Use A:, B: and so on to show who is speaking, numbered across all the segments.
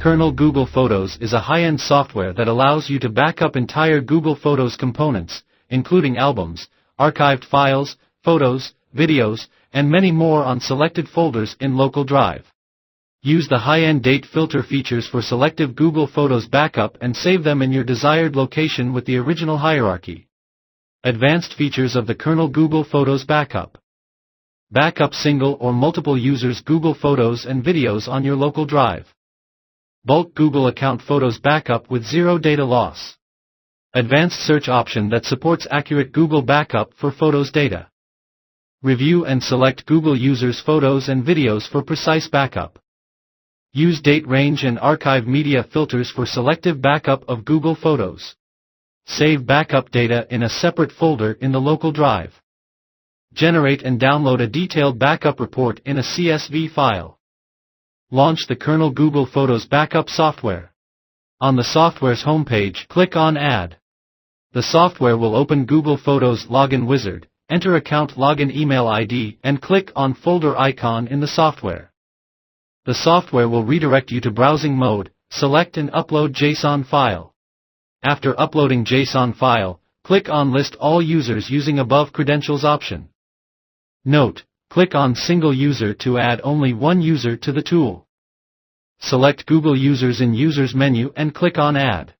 A: Kernel Google Photos is a high-end software that allows you to back up entire Google Photos components, including albums, archived files, photos, videos, and many more on selected folders in local drive. Use the high-end date filter features for selective Google Photos backup and save them in your desired location with the original hierarchy. Advanced features of the Kernel Google Photos backup. Backup single or multiple users' Google Photos and videos on your local drive. Bulk Google account photos backup with zero data loss. Advanced search option that supports accurate Google backup for photos data. Review and select Google users' photos and videos for precise backup. Use date range and archive media filters for selective backup of Google Photos. Save backup data in a separate folder in the local drive. Generate and download a detailed backup report in a CSV file. Launch the Kernel Google Photos backup software. On the software's homepage, click on Add. The software will open Google Photos Login Wizard, enter account login email ID and click on Folder icon in the software. The software will redirect you to browsing mode, select and upload JSON file. After uploading JSON file, click on List all users using above credentials option. Note, click on Single User to add only one user to the tool. Select Google Users in Users menu and click on Add.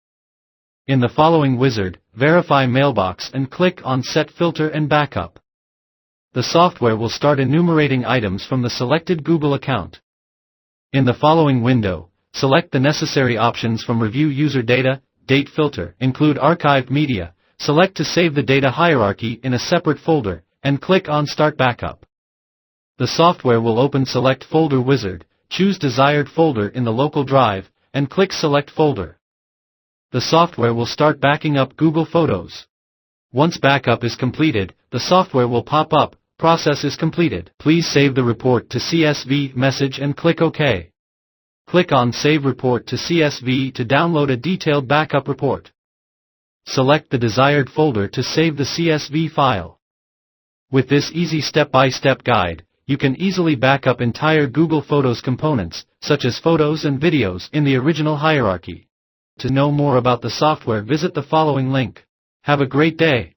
A: In the following wizard, verify mailbox and click on Set Filter and Backup. The software will start enumerating items from the selected Google account. In the following window, select the necessary options from Review User Data, Date Filter, Include Archived Media, select to save the data hierarchy in a separate folder, and click on Start Backup. The software will open Select Folder Wizard, choose desired folder in the local drive, and click Select Folder. The software will start backing up Google Photos. Once backup is completed, the software will pop up, Process is completed. Please save the report to CSV message and click OK. Click on Save Report to CSV to download a detailed backup report. Select the desired folder to save the CSV file. With this easy step-by-step guide, you can easily back up entire Google Photos components, such as photos and videos, in the original hierarchy. To know more about the software, visit the following link. Have a great day.